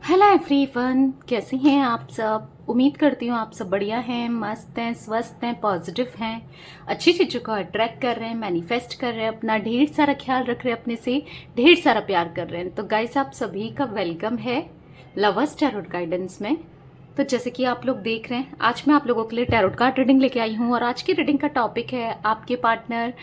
Hello everyone, कैसे हैं आप सब। उम्मीद करती हूँ आप सब बढ़िया हैं, मस्त हैं, स्वस्थ हैं, पॉजिटिव हैं, अच्छी चीज़ों को अट्रैक्ट कर रहे हैं, मैनिफेस्ट कर रहे हैं, अपना ढेर सारा ख्याल रख रहे हैं, अपने से ढेर सारा प्यार कर रहे हैं। तो गाइस, आप सभी का वेलकम है लवर्स टैरोट गाइडेंस में। तो जैसे कि आप लोग देख रहे हैं, आज मैं आप लोगों के लिए टैरोट कार्ड रीडिंग लेके आई हूँ और आज की रीडिंग का टॉपिक है आपके पार्टनर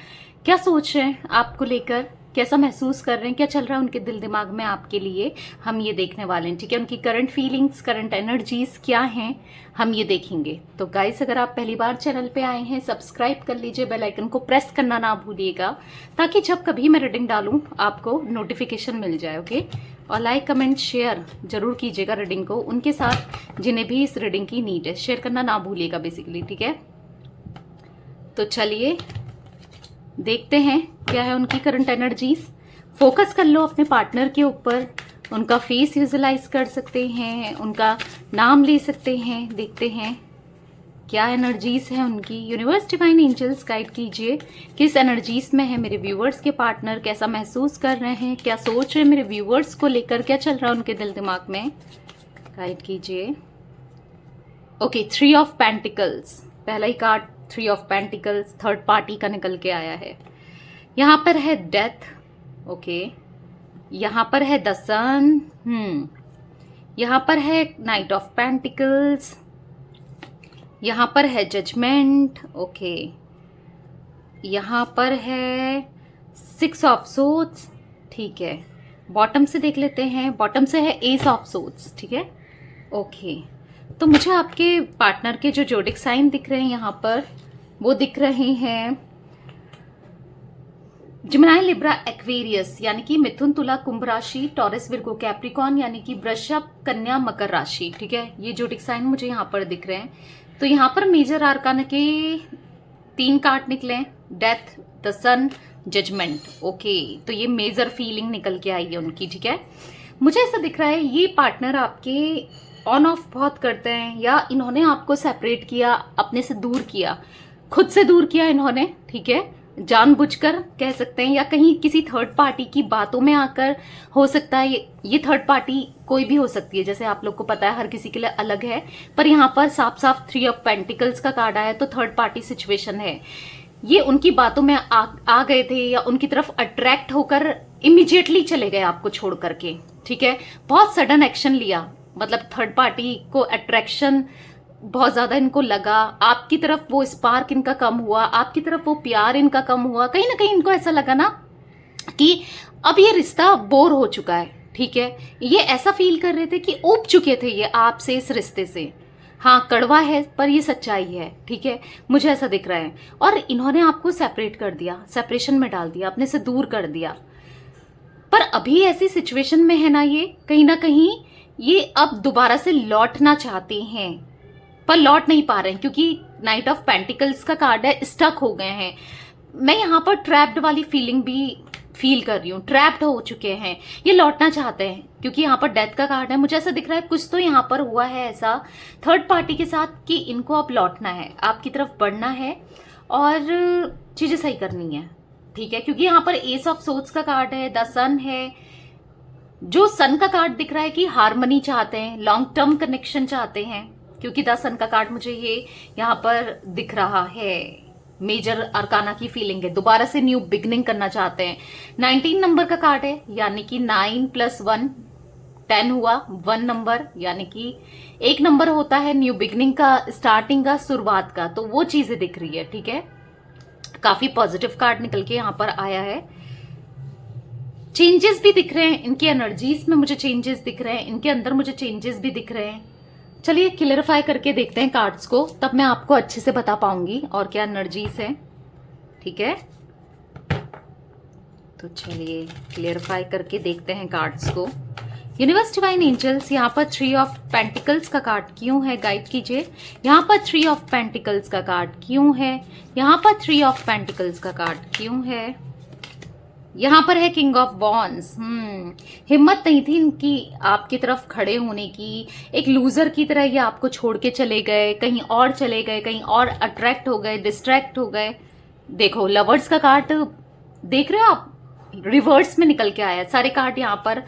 क्या सोच रहे हैं आपको लेकर, कैसा महसूस कर रहे हैं, क्या चल रहा है उनके दिल दिमाग में आपके लिए, हम ये देखने वाले हैं। ठीक है, उनकी करंट फीलिंग्स, करंट एनर्जीज क्या हैं, हम ये देखेंगे। तो गाइस, अगर आप पहली बार चैनल पे आए हैं, सब्सक्राइब कर लीजिए, बेल आइकन को प्रेस करना ना भूलिएगा, ताकि जब कभी मैं रीडिंग डालूं आपको नोटिफिकेशन मिल जाए। ओके, और लाइक कमेंट शेयर जरूर कीजिएगा रीडिंग को उनके साथ जिन्हें भी इस रीडिंग की नीड है, शेयर करना ना भूलिएगा बेसिकली। ठीक है, तो चलिए देखते हैं क्या है उनकी करंट एनर्जीज। फोकस कर लो अपने पार्टनर के ऊपर, उनका फेस विजुलाइज कर सकते हैं, उनका नाम ले सकते हैं। देखते हैं क्या एनर्जीज है उनकी। यूनिवर्स डिवाइन एंजल्स गाइड कीजिए, किस एनर्जीज में है मेरे व्यूअर्स के पार्टनर, कैसा महसूस कर रहे हैं, क्या सोच रहे हैं मेरे व्यूअर्स को लेकर, क्या चल रहा है उनके दिल दिमाग में, गाइड कीजिए। ओके, 3 ऑफ पेंटिकल्स, पहला ही card 3 of pentacles third party का निकल के आया है। यहाँ पर है डेथ, ओके, यहाँ पर है द सन, यहाँ पर है नाइट ऑफ पेंटिकल्स, यहाँ पर है जजमेंट, ओके, यहाँ पर है 6 ऑफ सोर्ड्स। ठीक है, बॉटम से देख लेते हैं, बॉटम से है एस ऑफ सोर्ड्स। ठीक है, ओके, तो मुझे आपके पार्टनर के जो जोडिक साइन दिख रहे हैं यहाँ पर, वो दिख रहे हैं जिमिनाई, लिब्रा, एक्वेरियस यानी कि मिथुन, तुला, कुंभ राशि, टॉरस, विर्गो, कैप्रिकॉन यानी कि वृषभ, कन्या, मकर राशि। ठीक है, ये जोडिक साइन मुझे यहाँ पर दिख रहे हैं। तो यहाँ पर मेजर आर्काना के 3 कार्ड निकले, death, the sun, judgement. Okay, तो ये मेजर फीलिंग निकल के आई है उनकी। ठीक है, मुझे ऐसा दिख रहा है ये पार्टनर आपके ऑन ऑफ बहुत करते हैं, या इन्होंने आपको सेपरेट किया, अपने से दूर किया, खुद से दूर किया इन्होंने। ठीक है, जानबूझकर कह सकते हैं, या कहीं किसी थर्ड पार्टी की बातों में आकर हो सकता है। ये थर्ड पार्टी कोई भी हो सकती है, जैसे आप लोग को पता है, हर किसी के लिए अलग है। पर यहाँ पर साफ साफ 3 ऑफ पेंटिकल्स का कार्ड आया, तो थर्ड पार्टी सिचुएशन है। ये उनकी बातों में आ गए थे, या उनकी तरफ अट्रैक्ट होकर इमीडिएटली चले गए आपको छोड़ करके। ठीक है, बहुत सडन एक्शन लिया, मतलब थर्ड पार्टी को अट्रैक्शन बहुत ज्यादा इनको लगा, आपकी तरफ वो स्पार्क इनका कम हुआ, आपकी तरफ वो प्यार इनका कम हुआ। कहीं ना कहीं इनको ऐसा लगा ना कि अब ये रिश्ता बोर हो चुका है। ठीक है, ये ऐसा फील कर रहे थे कि ऊब चुके थे ये आपसे, इस रिश्ते से। हाँ, कड़वा है पर ये सच्चाई है। ठीक है, मुझे ऐसा दिख रहा है। और इन्होंने आपको सेपरेट कर दिया, सेपरेशन में डाल दिया, अपने से दूर कर दिया। पर अभी ऐसी सिचुएशन में है ना, ये कहीं ना कहीं ये अब दोबारा से लौटना चाहते हैं, पर लौट नहीं पा रहे हैं, क्योंकि नाइट ऑफ पेंटिकल्स का कार्ड है, स्टक हो गए हैं। मैं यहाँ पर ट्रैप्ड वाली फीलिंग भी फील कर रही हूँ, ट्रैप्ड हो चुके हैं, ये लौटना चाहते हैं, क्योंकि यहाँ पर डेथ का कार्ड है। मुझे ऐसा दिख रहा है कुछ तो यहाँ पर हुआ है ऐसा थर्ड पार्टी के साथ कि इनको अब लौटना है, आपकी तरफ बढ़ना है और चीजें सही करनी है। ठीक है, क्योंकि यहाँ पर एस ऑफ सोर्ड्स का कार्ड है, द सन है, जो सन का कार्ड दिख रहा है कि हार्मनी चाहते हैं, लॉन्ग टर्म कनेक्शन चाहते हैं, क्योंकि द सन का कार्ड मुझे ये यहाँ पर दिख रहा है। मेजर अरकाना की फीलिंग है, दोबारा से न्यू बिगनिंग करना चाहते हैं। 19 नंबर का कार्ड है, यानी कि 9 + 1 10 हुआ, 1 नंबर, यानी कि 1 नंबर होता है न्यू बिगनिंग का, स्टार्टिंग का, शुरुआत का। तो वो चीजें दिख रही है। ठीक है, काफी पॉजिटिव कार्ड निकल के यहाँ पर आया है। चेंजेस भी दिख रहे हैं इनकी एनर्जीज में, मुझे चेंजेस दिख रहे हैं इनके अंदर, मुझे चेंजेस भी दिख रहे हैं। चलिए क्लियरिफाई करके देखते हैं कार्ड्स को, तब मैं आपको अच्छे से बता पाऊंगी और क्या एनर्जीज है। ठीक है, तो चलिए क्लियरिफाई करके देखते हैं कार्ड्स को। यूनिवर्स डिवाइन एंजल्स, यहाँ पर 3 ऑफ पेंटिकल्स का कार्ड क्यों है, गाइड कीजिए। यहाँ पर 3 ऑफ पेंटिकल्स का कार्ड क्यों है, यहाँ पर 3 ऑफ पेंटिकल्स का कार्ड क्यों है, यहाँ पर है किंग ऑफ वॉन्ड्स। हिम्मत नहीं थी इनकी आपकी तरफ खड़े होने की, एक लूजर की तरह ये आपको छोड़ के चले गए, कहीं और चले गए, कहीं और अट्रैक्ट हो गए, डिस्ट्रैक्ट हो गए। देखो, लवर्स का कार्ड देख रहे हो आप, रिवर्स में निकल के आया। सारे कार्ड यहाँ पर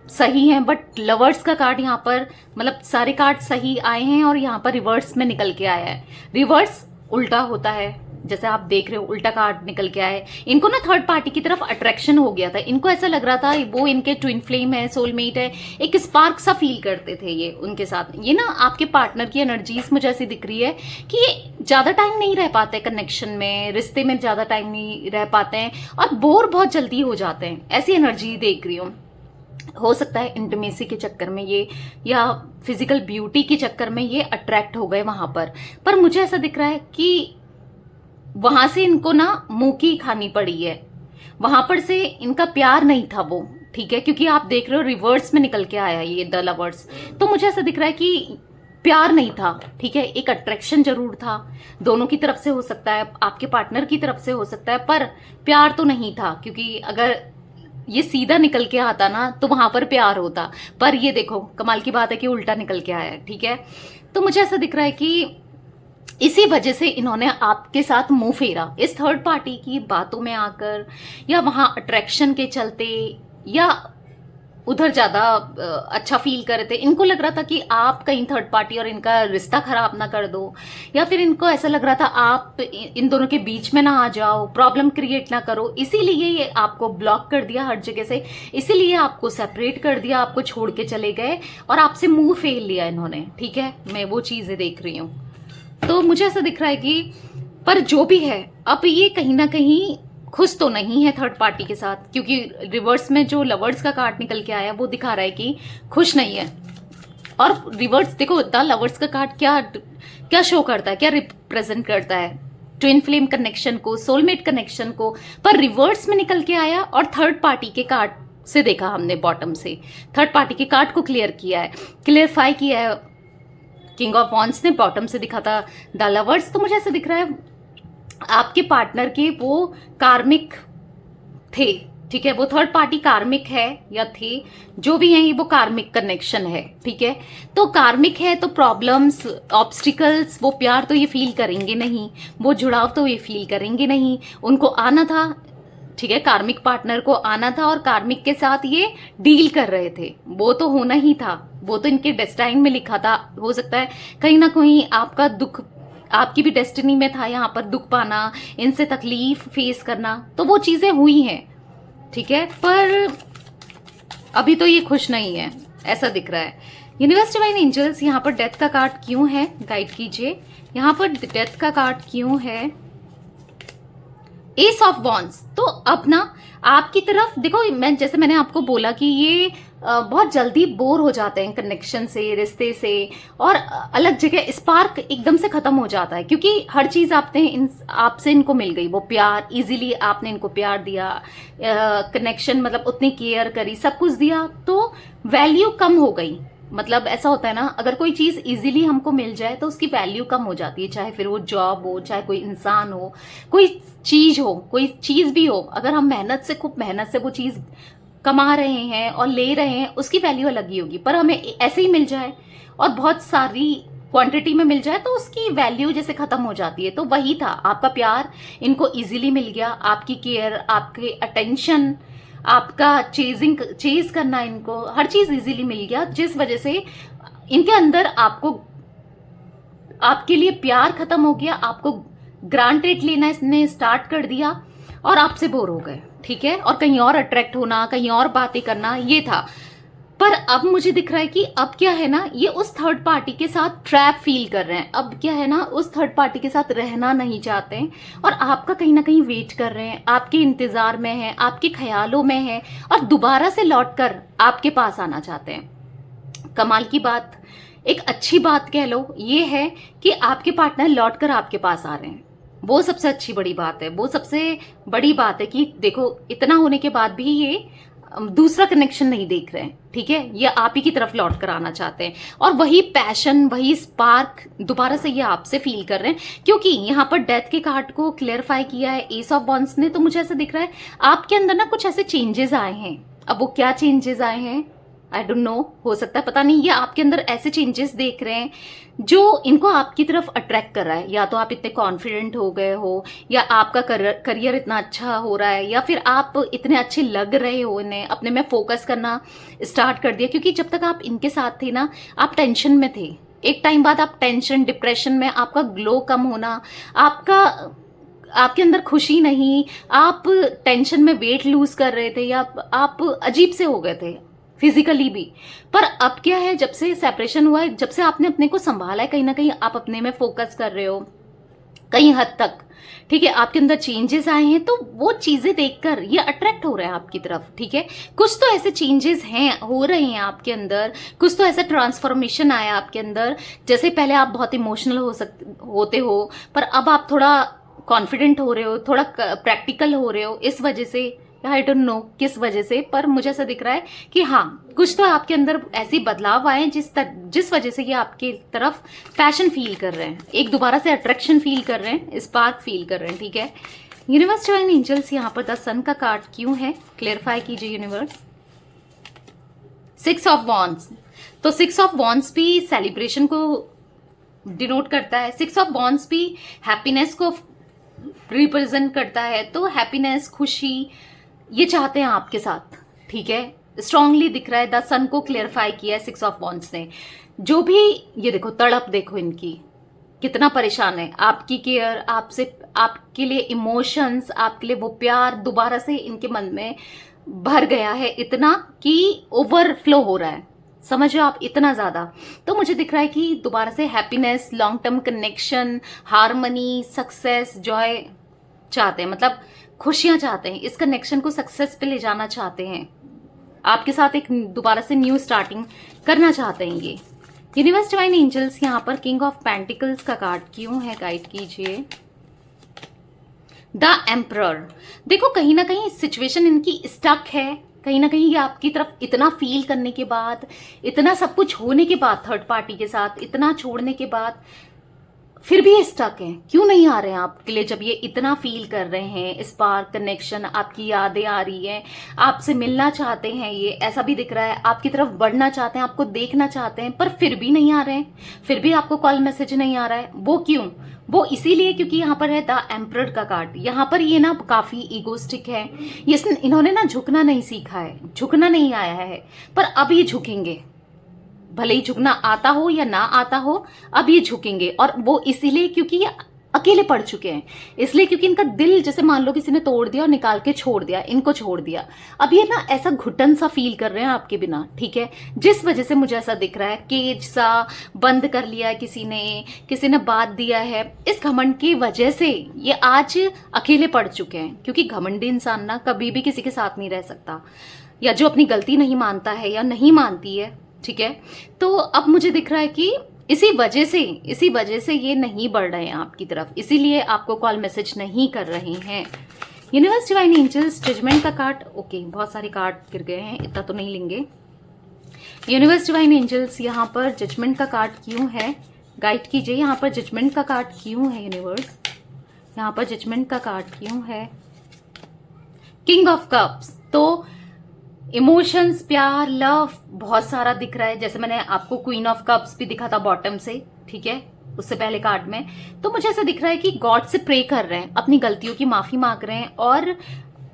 सही हैं, बट लवर्स का कार्ड यहाँ पर मतलब सारे कार्ड सही आए हैं और यहाँ पर रिवर्स में निकल के आया है। रिवर्स उल्टा होता है, जैसे आप देख रहे हो उल्टा कार्ड निकल के आया है। इनको ना थर्ड पार्टी की तरफ अट्रैक्शन हो गया था, इनको ऐसा लग रहा था वो इनके ट्विन फ्लेम है, सोलमेट है, एक स्पार्क सा फील करते थे ये उनके साथ। ये ना आपके पार्टनर की एनर्जीज मुझे ऐसी दिख रही है कि ये ज्यादा टाइम नहीं रह पाते कनेक्शन में, रिश्ते में ज्यादा टाइम नहीं रह पाते हैं और बोर बहुत जल्दी हो जाते हैं, ऐसी एनर्जी देख रही हूँ। हो सकता है इंटीमेसी के चक्कर में ये या फिजिकल ब्यूटी के चक्कर में ये अट्रैक्ट हो गए वहां पर मुझे ऐसा दिख रहा है कि वहां से इनको ना मुंह की खानी पड़ी है, वहां पर से इनका प्यार नहीं था वो, ठीक है, क्योंकि आप देख रहे हो रिवर्स में निकल के आया ये द लवर्स। तो मुझे ऐसा दिख रहा है कि प्यार नहीं था, ठीक है, एक अट्रैक्शन जरूर था, दोनों की तरफ से हो सकता है, आपके पार्टनर की तरफ से हो सकता है, पर प्यार तो नहीं था, क्योंकि अगर ये सीधा निकल के आता ना तो वहां पर प्यार होता, पर ये देखो कमाल की बात है कि उल्टा निकल के आया है, ठीक है। तो मुझे ऐसा दिख रहा है कि इसी वजह से इन्होंने आपके साथ मुंह फेरा, इस थर्ड पार्टी की बातों में आकर या वहां अट्रैक्शन के चलते या उधर ज्यादा अच्छा फील कर रहे थे। इनको लग रहा था कि आप कहीं थर्ड पार्टी और इनका रिश्ता खराब ना कर दो, या फिर इनको ऐसा लग रहा था आप इन दोनों के बीच में ना आ जाओ, प्रॉब्लम क्रिएट ना करो, इसीलिए ये आपको ब्लॉक कर दिया हर जगह से, इसीलिए आपको सेपरेट कर दिया, आपको छोड़ के चले गए और आपसे मुंह फेर लिया इन्होंने, ठीक है। मैं वो चीजें देख रही हूँ। तो मुझे ऐसा दिख रहा है कि पर जो भी है अब ये कहीं ना कहीं खुश तो नहीं है थर्ड पार्टी के साथ, क्योंकि रिवर्स में जो लवर्स का कार्ड निकल के आया वो दिखा रहा है कि खुश नहीं है। और रिवर्स देखो द लवर्स का कार्ड क्या क्या शो करता है, क्या रिप्रेजेंट करता है, ट्विन फ्लेम कनेक्शन को, सोलमेट कनेक्शन को, पर रिवर्स में निकल के आया और थर्ड पार्टी के कार्ड से देखा हमने, बॉटम से थर्ड पार्टी के कार्ड को क्लियर किया है, क्लियरफाई किया है। किंग ऑफ वॉन्ड्स ने बॉटम से दिखा था द लवर्स। तो मुझे ऐसा दिख रहा है आपके पार्टनर के वो कार्मिक थे, ठीक है, वो थर्ड पार्टी कार्मिक है या थे, जो भी हैं ये वो कार्मिक कनेक्शन है, ठीक है। तो कार्मिक है तो प्रॉब्लम्स, ऑब्स्टिकल्स, वो प्यार तो ये फील करेंगे नहीं, वो जुड़ाव तो ये फील करेंगे नहीं, उनको आना था, ठीक है, कार्मिक पार्टनर को आना था और कार्मिक के साथ ये डील कर रहे थे, वो तो होना ही था, वो तो इनके डेस्टाइन में लिखा था। हो सकता है कहीं ना कहीं आपका दुख आपकी भी डेस्टिनी में था, यहाँ पर दुख पाना, इनसे तकलीफ फेस करना, तो वो चीजें हुई हैं, ठीक है, पर अभी तो ये खुश नहीं है, ऐसा दिख रहा है। यूनिवर्स डिवाइन एंजल्स यहाँ पर डेथ का कार्ड क्यों है, गाइड कीजिए, यहाँ पर डेथ का कार्ड क्यों है, एस ऑफ वॉन्ड्स। तो अब ना आपकी तरफ देखो, जैसे मैंने आपको बोला कि ये बहुत जल्दी बोर हो जाते हैं कनेक्शन से, रिश्ते से, और अलग जगह स्पार्क एकदम से खत्म हो जाता है, क्योंकि हर चीज आपसे इनको मिल गई, वो प्यार इजीली आपने इनको प्यार दिया, कनेक्शन मतलब उतनी केयर करी, सब कुछ दिया, तो वैल्यू कम हो गई। मतलब ऐसा होता है ना, अगर कोई चीज इजीली हमको मिल जाए तो उसकी वैल्यू कम हो जाती है, चाहे फिर वो जॉब हो, चाहे कोई इंसान हो, कोई चीज हो, कोई चीज भी हो, अगर हम मेहनत से, खूब मेहनत से वो चीज कमा रहे हैं और ले रहे हैं, उसकी वैल्यू अलग ही होगी। पर हमें ऐसे ही मिल जाए और बहुत सारी क्वांटिटी में मिल जाए तो उसकी वैल्यू जैसे खत्म हो जाती है। तो वही था, आपका प्यार इनको इजीली मिल गया, आपकी केयर, आपके अटेंशन, आपका चेज करना, इनको हर चीज इजीली मिल गया, जिस वजह से इनके अंदर आपके लिए प्यार खत्म हो गया, आपको ग्रांटेड लेना इसने स्टार्ट कर दिया और आपसे बोर हो गए, ठीक है, और कहीं और अट्रैक्ट होना, कहीं और बातें करना, ये था। पर अब मुझे दिख रहा है कि अब क्या है ना, ये उस थर्ड पार्टी के साथ ट्रैप फील कर रहे हैं, अब क्या है ना, उस थर्ड पार्टी के साथ रहना नहीं चाहते हैं और आपका कहीं ना कहीं वेट कर रहे हैं, आपके इंतजार में है, आपके ख्यालों में है और दोबारा से लौटकर आपके पास आना चाहते हैं। कमाल की बात, एक अच्छी बात कह लो, ये है कि आपके पार्टनर लौटकर आपके पास आ रहे हैं, वो सबसे अच्छी बड़ी बात है, वो सबसे बड़ी बात है कि देखो इतना होने के बाद भी ये दूसरा कनेक्शन नहीं देख रहे हैं, ठीक है, ये आप ही की तरफ लौट कर आना चाहते हैं और वही पैशन, वही स्पार्क दोबारा से ये आपसे फील कर रहे हैं, क्योंकि यहाँ पर डेथ के कार्ड को क्लियरफाई किया है एस ऑफ वॉन्ड्स ने। तो मुझे ऐसा दिख रहा है आपके अंदर ना कुछ ऐसे चेंजेस आए हैं। अब वो क्या चेंजेस आए हैं आई डोंट नो, हो सकता है, पता नहीं, ये आपके अंदर ऐसे चेंजेस देख रहे हैं जो इनको आपकी तरफ अट्रैक्ट कर रहा है। या तो आप इतने कॉन्फिडेंट हो गए हो, या आपका करियर इतना अच्छा हो रहा है, या फिर आप इतने अच्छे लग रहे हो, इन्हें अपने में फोकस करना स्टार्ट कर दिया। क्योंकि जब तक आप इनके साथ थे ना, आप टेंशन में थे। एक टाइम बाद आप टेंशन, डिप्रेशन में, आपका ग्लो कम होना, आपके अंदर खुशी नहीं, आप टेंशन में वेट लूज कर रहे थे, या आप अजीब से हो गए थे फिजिकली भी। पर अब क्या है, जब से सेपरेशन हुआ है, जब से आपने अपने को संभाला है, कहीं ना कहीं आप अपने में फोकस कर रहे हो कहीं हद तक, ठीक है, आपके अंदर चेंजेस आए हैं, तो वो चीजें देखकर ये अट्रैक्ट हो रहे हैं आपकी तरफ, ठीक है। कुछ तो ऐसे चेंजेस हैं, हो रहे हैं आपके अंदर, कुछ तो ऐसा ट्रांसफॉर्मेशन आया आपके अंदर। जैसे पहले आप बहुत इमोशनल होते हो, पर अब आप थोड़ा कॉन्फिडेंट हो रहे हो, थोड़ा प्रैक्टिकल हो रहे हो, इस वजह से, आई डोंट नो किस वजह से, पर मुझे ऐसा दिख रहा है कि हाँ, कुछ तो आपके अंदर ऐसी बदलाव आए जिस वजह से ये आपकी तरफ पैशन फील कर रहे हैं, एक दोबारा से अट्रैक्शन फील कर रहे हैं, स्पार्क फील कर रहे हैं, ठीक है। यूनिवर्स डिवाइन एंजल्स यहाँ पर द सन का कार्ड क्यों है, क्लेरिफाई कीजिए यूनिवर्स। 6 ऑफ वॉन्ड्स, तो 6 ऑफ वॉन्ड्स भी सेलिब्रेशन को डिनोट करता है। 6 ऑफ वॉन्ड्स भी हैप्पीनेस को रिप्रेजेंट करता है। तो हैप्पीनेस, खुशी, ये चाहते हैं आपके साथ, ठीक है, स्ट्रांगली दिख रहा है। द सन को क्लियरिफाई किया है 6 ऑफ वॉन्ड्स ने। जो भी, ये देखो तड़प, देखो इनकी कितना परेशान है, आपकी केयर, आपसे, आपके लिए इमोशंस, आपके लिए वो प्यार दोबारा से इनके मन में भर गया है, इतना कि ओवरफ्लो हो रहा है, समझो आप, इतना ज्यादा। तो मुझे दिख रहा है कि दोबारा से happiness, long term connection, harmony, success, Joy चाहते हैं, मतलब खुशियां चाहते हैं, इस कनेक्शन को सक्सेस पे ले जाना चाहते हैं, आपके साथ एक दोबारा से न्यू स्टार्टिंग करना चाहते हैं ये। यूनिवर्स डिवाइन एंजल्स यहाँ पर किंग ऑफ पेंटिकल्स का कार्ड क्यों है, गाइड कीजिए। द एम्परर, देखो कहीं ना कहीं सिचुएशन इनकी स्टक है, कहीं ना कहीं ये आपकी तरफ इतना फील करने के बाद, इतना सब कुछ होने के बाद, थर्ड पार्टी के साथ इतना छोड़ने के बाद, फिर भी ये स्टक है। क्यों नहीं आ रहे हैं आपके लिए, जब ये इतना फील कर रहे हैं, स्पार्क, कनेक्शन, आपकी यादें आ रही हैं, आपसे मिलना चाहते हैं, ये ऐसा भी दिख रहा है, आपकी तरफ बढ़ना चाहते हैं, आपको देखना चाहते हैं, पर फिर भी नहीं आ रहे हैं, फिर भी आपको कॉल मैसेज नहीं आ रहा है। वो क्यों? वो इसीलिए क्योंकि यहाँ पर है द एम्परर का कार्ड। यहाँ पर ये ना काफी ईगोस्टिक है, ये इन्होंने ना झुकना नहीं सीखा है, झुकना नहीं आया है, पर अब ये झुकेंगे, भले ही झुकना आता हो या ना आता हो, अब ये झुकेंगे। और वो इसीलिए क्योंकि ये अकेले पड़ चुके हैं, इसलिए क्योंकि इनका दिल, जैसे मान लो किसी ने तोड़ दिया और निकाल के छोड़ दिया, इनको छोड़ दिया, अब ये ना ऐसा घुटन सा फील कर रहे हैं आपके बिना, ठीक है, जिस वजह से मुझे ऐसा दिख रहा है, केज सा बंद कर लिया है किसी ने बात दिया है, इस घमंड की वजह से ये आज अकेले पड़ चुके हैं। क्योंकि घमंडी इंसान ना कभी भी किसी के साथ नहीं रह सकता, या जो अपनी गलती नहीं मानता है या नहीं मानती है, ठीक है। तो अब मुझे दिख रहा है कि इसी वजह से ये नहीं बढ़ रहे हैं आपकी तरफ, इसीलिए आपको कॉल मैसेज नहीं कर रहे हैं। यूनिवर्स डिवाइन एंजल्स जजमेंट का कार्ड, ओके, बहुत सारे कार्ड गिर गए हैं, इतना तो नहीं लेंगे। यूनिवर्स डिवाइन एंजल्स यहाँ पर जजमेंट का कार्ड क्यों है, गाइड कीजिए। यहाँ पर जजमेंट का कार्ड क्यों है यूनिवर्स, यहाँ पर जजमेंट का कार्ड क्यों है। किंग ऑफ कप्स, तो इमोशंस, प्यार, लव बहुत सारा दिख रहा है, जैसे मैंने आपको क्वीन ऑफ कप्स भी दिखा था बॉटम से, ठीक है, उससे पहले कार्ड में। तो मुझे ऐसा दिख रहा है कि गॉड से प्रे कर रहे हैं, अपनी गलतियों की माफी मांग रहे हैं, और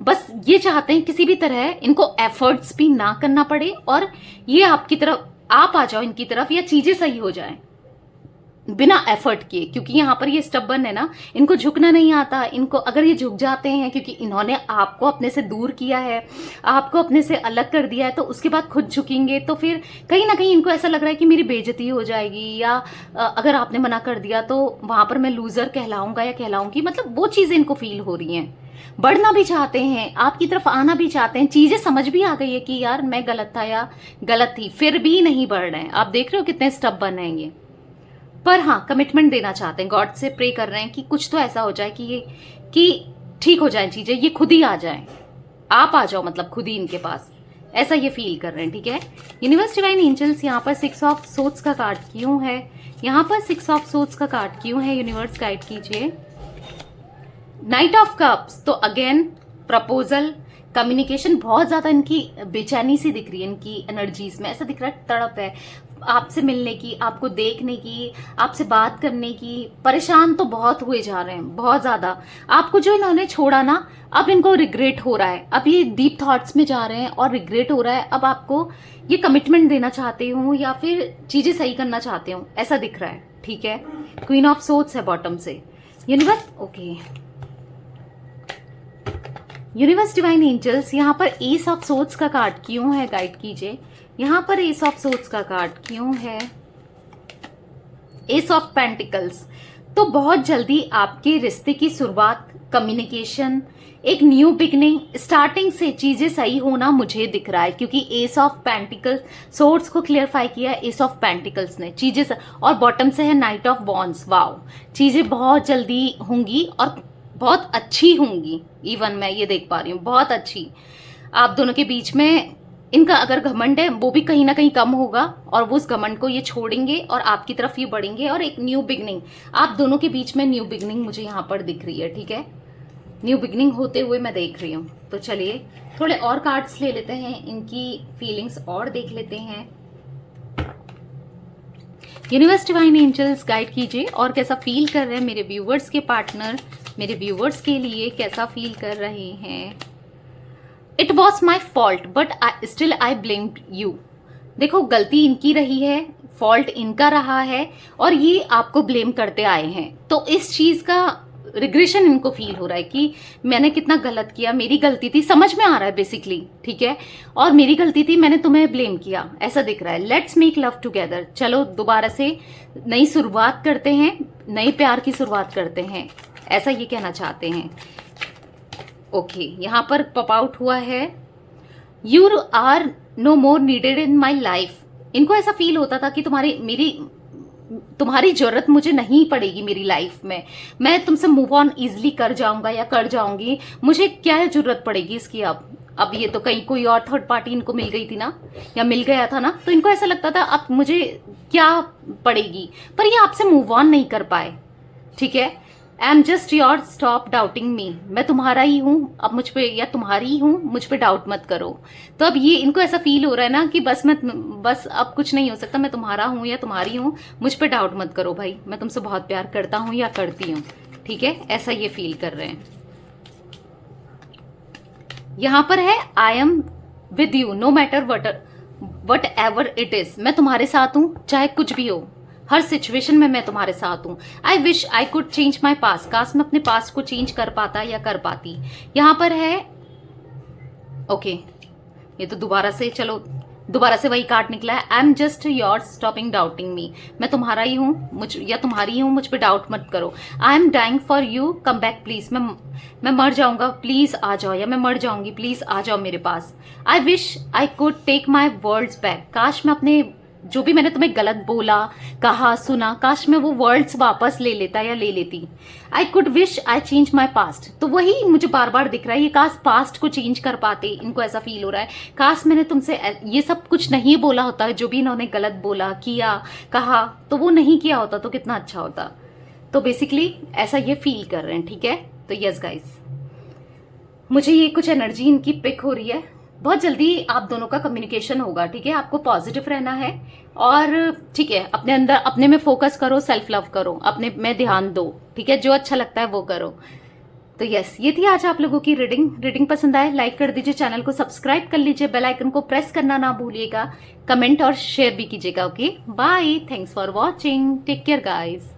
बस ये चाहते हैं किसी भी तरह इनको एफर्ट्स भी ना करना पड़े, और ये आपकी तरफ आप आ जाओ इनकी तरफ, या चीजें सही हो जाएं बिना एफर्ट किए। क्योंकि यहाँ पर ये स्टबर्न है ना, इनको झुकना नहीं आता, इनको अगर ये झुक जाते हैं, क्योंकि इन्होंने आपको अपने से दूर किया है, आपको अपने से अलग कर दिया है, तो उसके बाद खुद झुकेंगे, तो फिर कहीं ना कहीं इनको ऐसा लग रहा है कि मेरी बेइज्जती हो जाएगी, या अगर आपने मना कर दिया तो वहां पर मैं लूजर कहलाऊंगा या कहलाऊंगी, मतलब वो चीजें इनको फील हो रही हैं। बढ़ना भी चाहते हैं, आपकी तरफ आना भी चाहते हैं, चीजें समझ भी आ गई है कि यार मैं गलत था या गलत थी, फिर भी नहीं बढ़ रहे हैं। आप देख रहे हो कितने स्टबर्न हैं ये। पर हाँ, कमिटमेंट देना चाहते हैं, गॉड से प्रे कर रहे हैं कि कुछ तो ऐसा हो जाए कि ठीक हो जाए चीजें, ये खुद ही आ जाए, आप आ जाओ, मतलब खुद ही इनके पास, ऐसा ये फील कर रहे हैं, ठीक है। यूनिवर्स डिवाइन एंजल्स यहाँ पर 6 ऑफ सोर्ड्स का कार्ड क्यों है, यहाँ पर 6 ऑफ सोर्ड्स का कार्ड क्यों है, यूनिवर्स गाइड कीजिए। नाइट ऑफ कप्स, तो अगेन प्रपोजल, कम्युनिकेशन बहुत ज्यादा इनकी बेचैनी सी दिख रही है, इनकी एनर्जीज में ऐसा दिख रहा है तड़प है आपसे मिलने की, आपको देखने की, आपसे बात करने की। परेशान तो बहुत हुए जा रहे हैं, बहुत ज्यादा। आपको जो इन्होंने छोड़ा ना, अब इनको रिग्रेट हो रहा है, अब ये डीप थॉट्स में जा रहे हैं और रिग्रेट हो रहा है। अब आपको ये कमिटमेंट देना चाहते हो या फिर चीजें सही करना चाहते हो, ऐसा दिख रहा है। ठीक है, क्वीन ऑफ सोर्ड्स है बॉटम से। Universe, okay, universe divine angels, यहाँ पर एस ऑफ सोर्ड्स का कार्ड क्यों है, गाइड कीजिए। यहाँ पर एस ऑफ सोर्ड्स का कार्ड क्यों है, एस ऑफ पेंटिकल्स। तो बहुत जल्दी आपके रिश्ते की शुरुआत, कम्युनिकेशन, एक न्यू बिगनिंग, स्टार्टिंग से चीजें सही होना मुझे दिख रहा है, क्योंकि एस ऑफ पेंटिकल्स सोर्ड्स को क्लियरफाई किया एस ऑफ पेंटिकल्स ने चीजें और बॉटम से है नाइट ऑफ वॉन्ड्स। वाओ, चीजें बहुत जल्दी होंगी और बहुत अच्छी होंगी। इवन मैं ये देख पा रही हूँ, बहुत अच्छी। आप दोनों के बीच में इनका अगर घमंड है वो भी कहीं ना कहीं कम होगा और वो उस घमंड को ये छोड़ेंगे और आपकी तरफ ये बढ़ेंगे और एक न्यू बिगनिंग, आप दोनों के बीच में न्यू बिगनिंग मुझे यहाँ पर दिख रही है। ठीक है, न्यू बिगनिंग होते हुए मैं देख रही हूँ। तो चलिए थोड़े और कार्ड्स ले लेते हैं, इनकी फीलिंग्स और देख लेते हैं। यूनिवर्स डिवाइन एंजल्स गाइड कीजिए और कैसा फील कर रहे हैं मेरे व्यूवर्स के पार्टनर, मेरे व्यूवर्स के लिए कैसा फील कर रहे हैं। It was my fault but still I blamed you. देखो, गलती इनकी रही है, फॉल्ट इनका रहा है और ये आपको ब्लेम करते आए हैं। तो इस चीज का रिग्रेशन इनको फील हो रहा है कि मैंने कितना गलत किया, मेरी गलती थी, समझ में आ रहा है बेसिकली। ठीक है, और मेरी गलती थी, मैंने तुम्हें ब्लेम किया, ऐसा दिख रहा है। लेट्स मेक लव टुगेदर, चलो दोबारा से नई शुरुआत करते हैं, नए प्यार की शुरुआत करते हैं, ऐसा ये कहना चाहते हैं। ओके, यहाँ पर पॉप आउट हुआ है you are no more needed in my life. इनको ऐसा फील होता था कि तुम्हारी जरूरत मुझे नहीं पड़ेगी मेरी लाइफ में, मैं तुमसे मूव ऑन इजिली कर जाऊंगा या कर जाऊंगी, मुझे क्या जरूरत पड़ेगी इसकी। अब ये तो कहीं कोई और थर्ड पार्टी इनको मिल गई थी ना, या मिल गया था ना, तो इनको ऐसा लगता था अब मुझे क्या पड़ेगी, पर ये आपसे मूव ऑन नहीं कर पाए। ठीक है, I am just your, stop doubting me. मैं तुम्हारा ही हूं, अब मुझ पे, या तुम्हारी ही हूं, मुझ पे डाउट मत करो। तो अब ये इनको ऐसा फील हो रहा है ना कि बस अब कुछ नहीं हो सकता, मैं तुम्हारा हूं या तुम्हारी हूं, मुझ पे डाउट मत करो भाई, मैं तुमसे बहुत प्यार करता हूं या करती हूं। ठीक है, ऐसा ये फील कर रहे हैं। यहां पर है I am with you know matter what ever it is. मैं तुम्हारे साथ हूं चाहे कुछ भी हो, हर सिचुएशन में मैं तुम्हारे साथ हूं। आई wish I could change my past, काश मैं अपने पास्ट को चेंज कर पाता या कर पाती। यहां पर है ओके, ये तो दोबारा से वही कार्ड निकला है। I am just yours, stopping doubting me. मैं तुम्हारा ही हूं या तुम्हारी हूं, मुझ पे डाउट मत करो। I am dying for you, come back please. मैं मर जाऊंगा, प्लीज आ जाओ, या मैं मर जाऊंगी, प्लीज आ जाओ मेरे पास। I wish I could take my words back. काश मैं अपने जो भी मैंने तुम्हें गलत बोला, कहा, सुना, काश मैं वो वर्ड्स वापस ले लेता या ले लेती। I could wish I change my past. तो वही मुझे बार बार दिख रहा है, ये काश पास्ट को चेंज कर पाते, इनको ऐसा फील हो रहा है। काश मैंने तुमसे ये सब कुछ नहीं बोला होता, जो भी इन्होंने गलत बोला, किया, कहा, तो वो नहीं किया होता तो कितना अच्छा होता। तो बेसिकली ऐसा ये फील कर रहे हैं। ठीक है, तो यस गाइस, मुझे ये कुछ एनर्जी इनकी पिक हो रही है। बहुत जल्दी आप दोनों का कम्युनिकेशन होगा। ठीक है, आपको पॉजिटिव रहना है और ठीक है, अपने अंदर, अपने में फोकस करो, सेल्फ लव करो, अपने में ध्यान दो। ठीक है, जो अच्छा लगता है वो करो। तो यस, ये थी आज आप लोगों की रीडिंग पसंद आए लाइक कर दीजिए, चैनल को सब्सक्राइब कर लीजिए, बेल आइकन को प्रेस करना ना भूलिएगा, कमेंट और शेयर भी कीजिएगा। Okay, bye, thanks for watching, take care guys.